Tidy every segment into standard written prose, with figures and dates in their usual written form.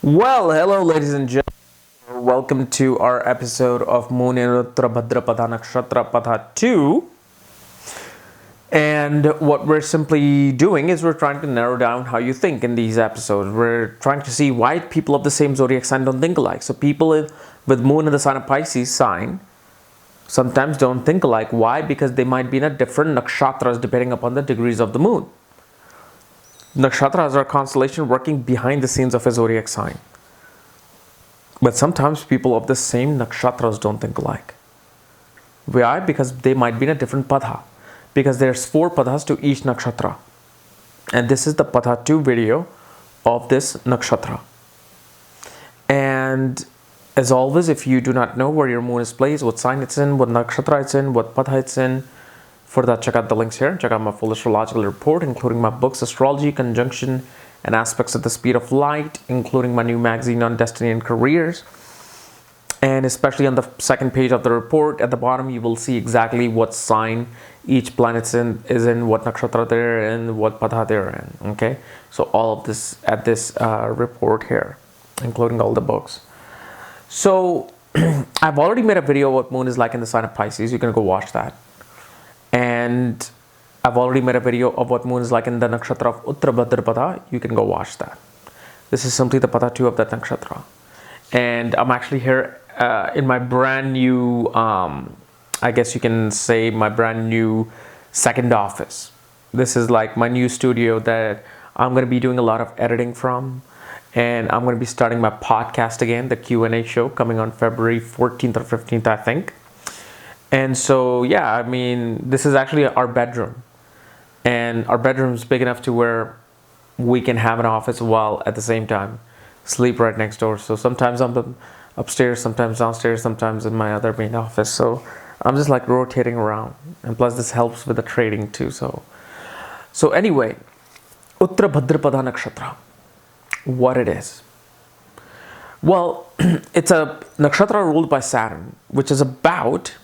Well, hello, ladies and gentlemen. Welcome to our episode of Moon in Uttara Bhadrapada Nakshatra Patha 2. And what we're simply doing is we're trying to narrow down how you think in these episodes. We're trying to see why people of the same zodiac sign don't think alike. So people with Moon in the sign of Pisces sign sometimes don't think alike. Why? Because they might be in a different nakshatras depending upon the degrees of the moon. Nakshatras are a constellation working behind the scenes of a zodiac sign. But sometimes people of the same nakshatras don't think alike. Why? Because they might be in a different patha. Because there's 4 pathas to each nakshatra. And this is the patha 2 video of this nakshatra. And as always, if you do not know where your moon is placed, what sign it's in, what nakshatra it's in, what patha it's in, for that, check out the links here. Check out my full astrological report, including my books, Astrology, Conjunction, and Aspects of the Speed of Light, including my new magazine on Destiny and Careers. And especially on the second page of the report, at the bottom, you will see exactly what sign each planet is in, what nakshatra they're in, what patha they're in. Okay? So all of this at this report here, including all the books. So I've already made a video of what moon is like in the sign of Pisces. You can go watch that. And I've already made a video of what moon is like in the nakshatra of Uttara Bhadrapada. You can go watch that. This is simply the patha 2 of that nakshatra. And I'm actually here in my brand new, I guess you can say my brand new second office. This is like my new studio that I'm going to be doing a lot of editing from. And I'm going to be starting my podcast again, the Q&A show, coming on February 14th or 15th, I think. And so, yeah, I mean, this is actually our bedroom. And our bedroom is big enough to where we can have an office while at the same time sleep right next door. So sometimes I'm upstairs, sometimes downstairs, sometimes in my other main office. So I'm just like rotating around. And plus this helps with the trading too. So anyway, Uttara Bhadrapada Nakshatra. What it is. Well, it's a nakshatra ruled by Saturn, which is about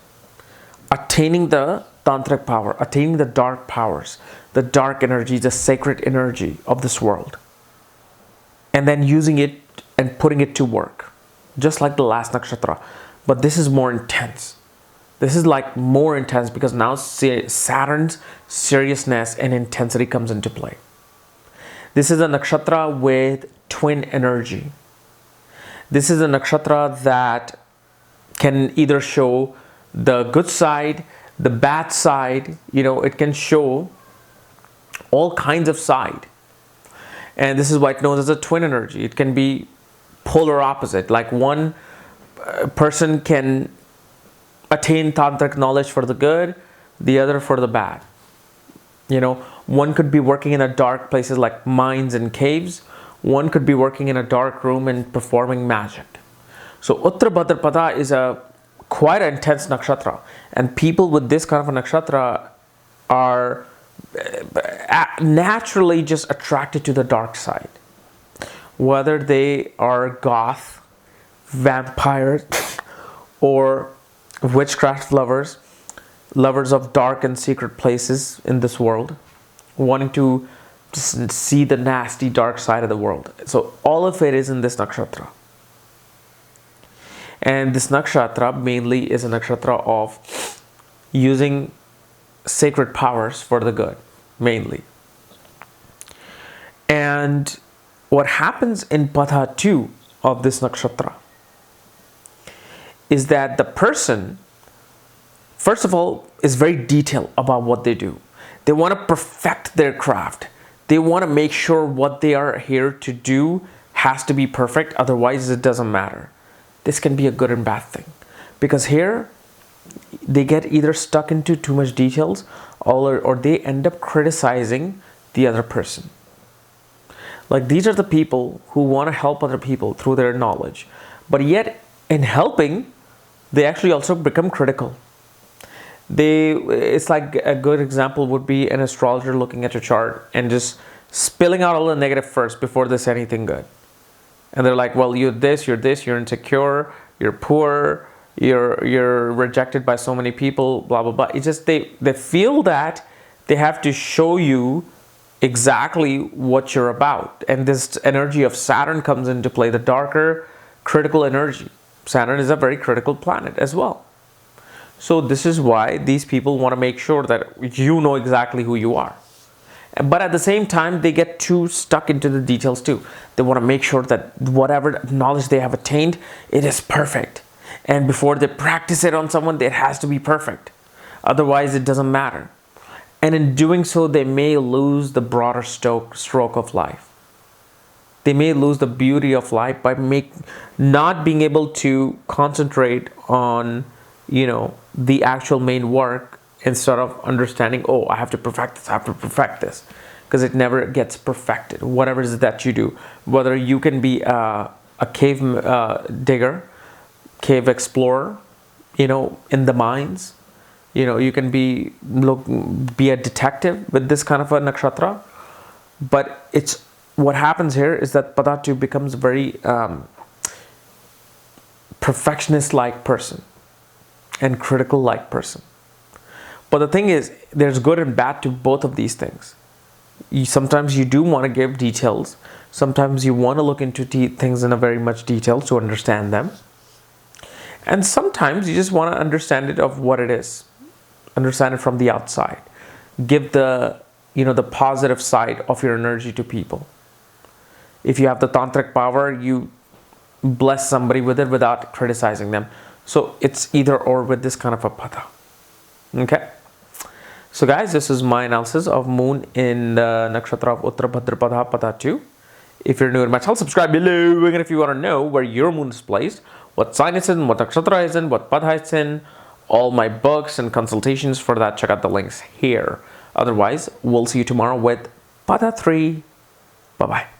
attaining the tantric power, attaining the dark powers, the dark energy, the sacred energy of this world. And then using it and putting it to work. Just like the last nakshatra. But this is more intense. This is like more intense because now Saturn's seriousness and intensity comes into play. This is a nakshatra with twin energy. This is a nakshatra that can either show the good side, the bad side, it can show all kinds of side. And this is why it's known as a twin energy. It can be polar opposite. Like one person can attain tantric knowledge for the good, the other for the bad. One could be working in a dark places like mines and caves. One could be working in a dark room and performing magic. So Uttara Bhadrapada is quite an intense nakshatra, and people with this kind of a nakshatra are naturally just attracted to the dark side, whether they are goth, vampires, or witchcraft lovers of dark and secret places in this world, wanting to just see the nasty dark side of the world. So all of it is in this nakshatra. And this nakshatra mainly is a nakshatra of using sacred powers for the good, mainly. And what happens in patha 2 of this nakshatra is that the person, first of all, is very detailed about what they do. They want to perfect their craft. They want to make sure what they are here to do has to be perfect, otherwise it doesn't matter. This can be a good and bad thing. Because here, they get either stuck into too much details or they end up criticizing the other person. Like these are the people who want to help other people through their knowledge. But yet, in helping, they actually also become critical. It's like a good example would be an astrologer looking at your chart and just spilling out all the negative first before they say anything good. And they're like, well, you're insecure, you're poor, you're rejected by so many people, blah, blah, blah. It's just they feel that they have to show you exactly what you're about. And this energy of Saturn comes into play, the darker critical energy. Saturn is a very critical planet as well. So this is why these people want to make sure that you know exactly who you are. But at the same time, they get too stuck into the details too. They want to make sure that whatever knowledge they have attained, it is perfect. And before they practice it on someone, it has to be perfect. Otherwise, it doesn't matter. And in doing so, they may lose the broader stroke of life. They may lose the beauty of life by not being able to concentrate on, the actual main work, instead of understanding, oh, I have to perfect this, I have to perfect this. Because it never gets perfected. Whatever it is that you do, whether you can be a cave digger, cave explorer, in the mines, you can be a detective with this kind of a nakshatra. But it's what happens here is that Padatu becomes a very perfectionist-like person and critical-like person. But the thing is, there's good and bad to both of these things. Sometimes you do want to give details. Sometimes you want to look into things in a very much detail to understand them. And sometimes you just want to understand it of what it is. Understand it from the outside. Give the positive side of your energy to people. If you have the tantric power, you bless somebody with it without criticizing them. So it's either or with this kind of a pada. Okay. So guys, this is my analysis of moon in the nakshatra of Uttara Bhadrapada pada 2. If you're new to my channel, subscribe below. And if you want to know where your moon is placed, what sign it's in, what nakshatra is in, what pada it's in, all my books and consultations for that, check out the links here. Otherwise, we'll see you tomorrow with pada 3. Bye-bye.